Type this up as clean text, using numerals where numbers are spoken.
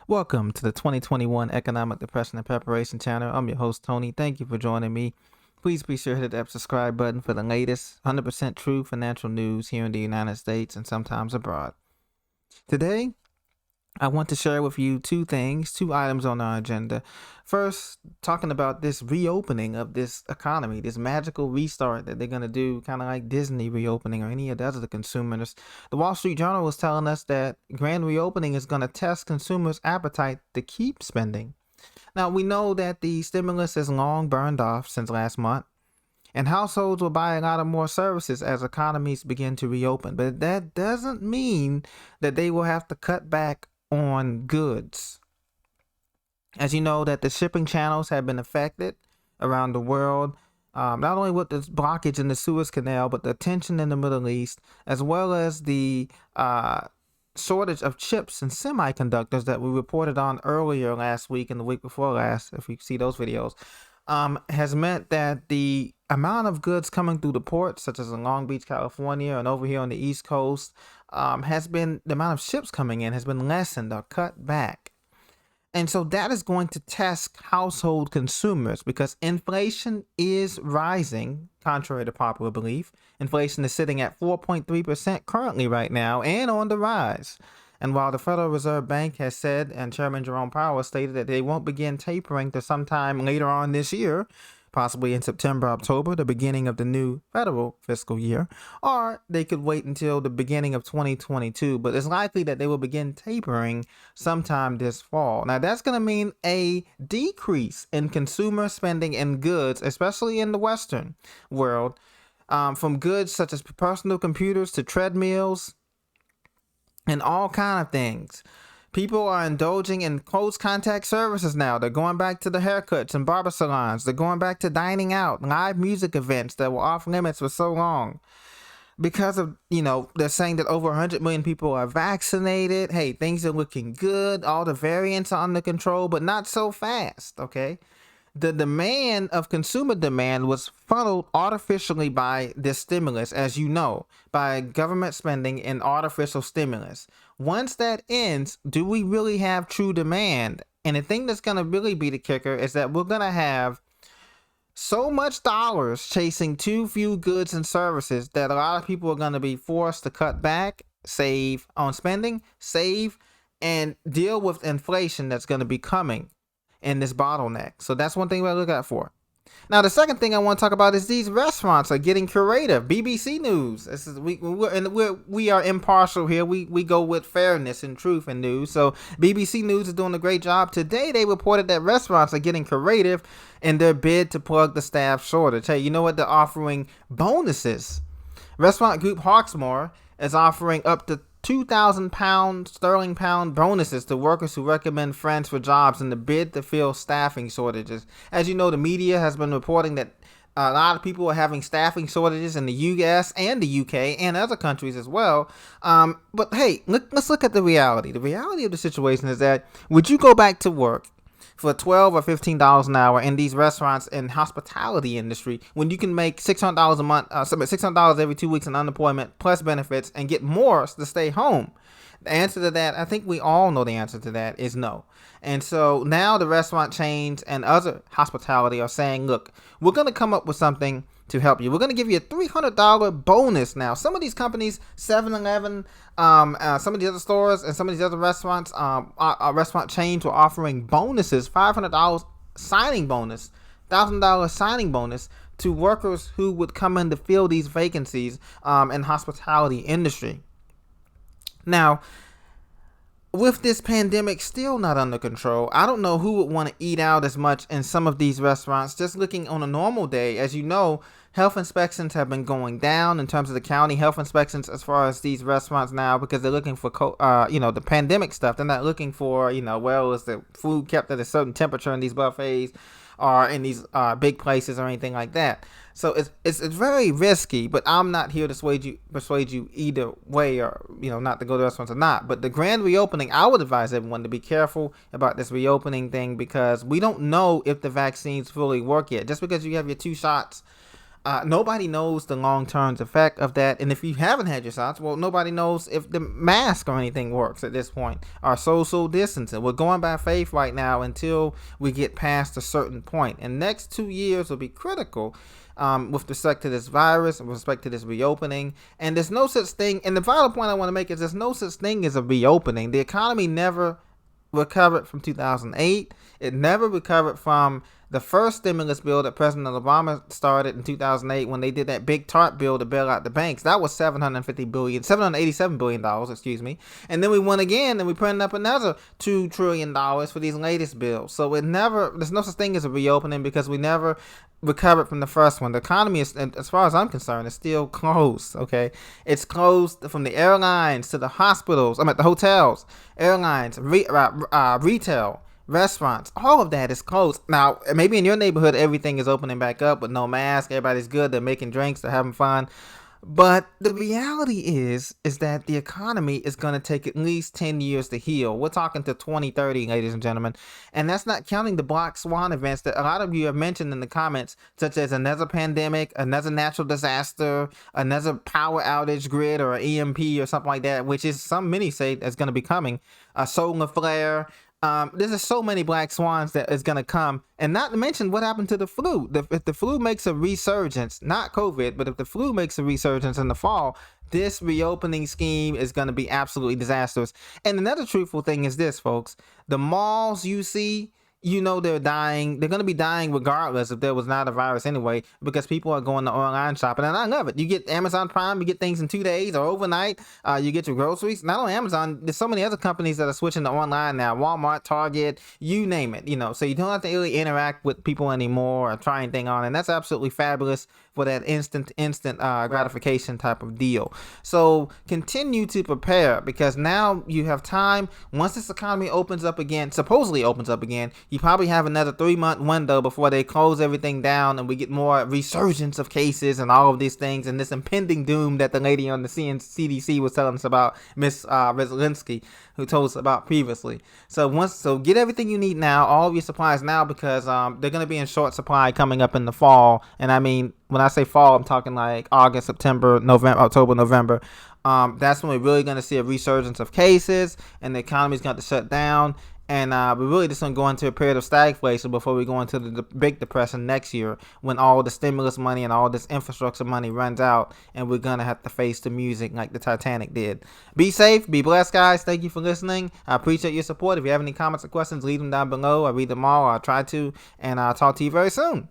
Welcome to the 2021 Economic Depression and Preparation Channel. I'm your host, Tony. Thank you for joining me. Please be sure to hit that subscribe button for the latest 100% true financial news here in the United States and sometimes abroad. Today, I want to share with you two items on our agenda. First, talking about this reopening of this economy, this magical restart that they're going to do, kind of like Disney reopening or any of the other consumers. The Wall Street Journal was telling us that grand reopening is going to test consumers' appetite to keep spending. Now, we know that the stimulus is long burned off since last month, and households will buy a lot of more services as economies begin to reopen. But that doesn't mean that they will have to cut back on goods. As you know, that the shipping channels have been affected around the world, not only with the blockage in the Suez Canal, but the tension in the Middle East, as well as the shortage of chips and semiconductors that we reported on earlier last week and the week before last, if you see those videos, has meant that the amount of goods coming through the ports, such as in Long Beach, California, and over here on the East Coast, the amount of ships coming in has been lessened or cut back. And so that is going to test household consumers because inflation is rising, contrary to popular belief. Inflation is sitting at 4.3% currently right now and on the rise. And while the Federal Reserve Bank has said, and Chairman Jerome Powell stated that they won't begin tapering to sometime later on this year, possibly in September, October, the beginning of the new federal fiscal year, or they could wait until the beginning of 2022, but it's likely that they will begin tapering sometime this fall. Now, that's going to mean a decrease in consumer spending in goods, especially in the Western world, from goods such as personal computers to treadmills and all kind of things. People are indulging in close contact services now. They're going back to the haircuts and barber salons. They're going back to dining out, live music events that were off limits for so long. Because of, they're saying that over 100 million people are vaccinated. Hey, things are looking good. All the variants are under control, but not so fast, okay? The demand of consumer demand was funneled artificially by this stimulus, as you know, by government spending and artificial stimulus. Once that ends, do we really have true demand? And the thing that's going to really be the kicker is that we're going to have so much dollars chasing too few goods and services that a lot of people are going to be forced to cut back, save on spending, and deal with inflation that's going to be coming in this bottleneck. So that's one thing we look out for. Now, the second thing I want to talk about is these restaurants are getting creative. BBC News. This is we are impartial here. We go with fairness and truth in news. So BBC News is doing a great job. Today, they reported that restaurants are getting creative in their bid to plug the staff shortage. Hey, you know what? They're offering bonuses. Restaurant group Hawksmoor is offering up to £2,000 sterling bonuses to workers who recommend friends for jobs in the bid to fill staffing shortages. As you know, the media has been reporting that a lot of people are having staffing shortages in the US and the UK and other countries as well. But hey, let's look at the reality. The reality of the situation is that would you go back to work for $12 or $15 an hour in these restaurants and hospitality industry when you can make $600 a month, $600 every 2 weeks in unemployment plus benefits and get more to stay home? The answer to that, I think we all know the answer to that is no. And so now the restaurant chains and other hospitality are saying, look, we're going to come up with something to help you. We're going to give you a $300 bonus now. Some of these companies, 7-Eleven, some of the other stores and some of these other restaurants, restaurant chains were offering bonuses, $500 signing bonus, $1,000 signing bonus to workers who would come in to fill these vacancies in hospitality industry. Now, with this pandemic still not under control, I don't know who would want to eat out as much in some of these restaurants. Just looking on a normal day, as you know, health inspections have been going down in terms of the county health inspections as far as these restaurants now because they're looking for, the pandemic stuff. They're not looking for, is the food kept at a certain temperature in these buffets or in these big places or anything like that. So it's very risky, but I'm not here to persuade you either way or, not to go to restaurants or not. But the grand reopening, I would advise everyone to be careful about this reopening thing because we don't know if the vaccines fully work yet. Just because you have your 2 shots Nobody knows the long-term effect of that, and if you haven't had your shots, well, nobody knows if the mask or anything works at this point, or social distancing. We're going by faith right now until we get past a certain point, and next 2 years will be critical with respect to this virus, with respect to this reopening. And there's no such thing, and the final point I want to make is there's no such thing as a reopening. The economy never recovered from 2008. It never recovered from the first stimulus bill that President Obama started in 2008 when they did that big TARP bill to bail out the banks. That was $787 billion, excuse me. And then we went again and we printed up another $2 trillion for these latest bills. So there's no such thing as a reopening because we never recovered from the first one. The economy is, as far as I'm concerned, is still closed. Okay, it's closed from the airlines to the hospitals. I'm at the hotels, airlines, retail, restaurants. All of that is closed. Now, maybe in your neighborhood, everything is opening back up with no mask. Everybody's good. They're making drinks. They're having fun. But the reality is that the economy is going to take at least 10 years to heal. We're talking to 2030, ladies and gentlemen. And that's not counting the black swan events that a lot of you have mentioned in the comments, such as another pandemic, another natural disaster, another power outage grid or EMP or something like that, which is many say is going to be coming, a solar flare. There's so many black swans that is going to come, and not to mention what happened to the flu. If the flu makes a resurgence, not COVID, but if the flu makes a resurgence in the fall, this reopening scheme is going to be absolutely disastrous. And another truthful thing is this, folks: the malls you see, they're dying. They're going to be dying regardless if there was not a virus anyway, because people are going to online shopping. And I love it. You get Amazon Prime, you get things in 2 days or overnight. You get your groceries. Not only Amazon, there's so many other companies that are switching to online now. Walmart, Target, you name it. So you don't have to really interact with people anymore or try anything on. And that's absolutely fabulous for that instant gratification type of deal. So continue to prepare, because now you have time. Once this economy supposedly opens up again, you probably have another 3-month window before they close everything down and we get more resurgence of cases and all of these things and this impending doom that the lady on the CDC was telling us about, Miss Reslinsky, who told us about previously. So get everything you need now, all of your supplies now, because they're going to be in short supply coming up in the fall. And I mean, when I say fall, I'm talking like August, September, November, October, November. That's when we're really going to see a resurgence of cases and the economy's going to shut down. And we're really just going to go into a period of stagflation before we go into the big depression next year, when all the stimulus money and all this infrastructure money runs out and we're going to have to face the music like the Titanic did. Be safe. Be blessed, guys. Thank you for listening. I appreciate your support. If you have any comments or questions, leave them down below. I read them all. I try to. And I'll talk to you very soon.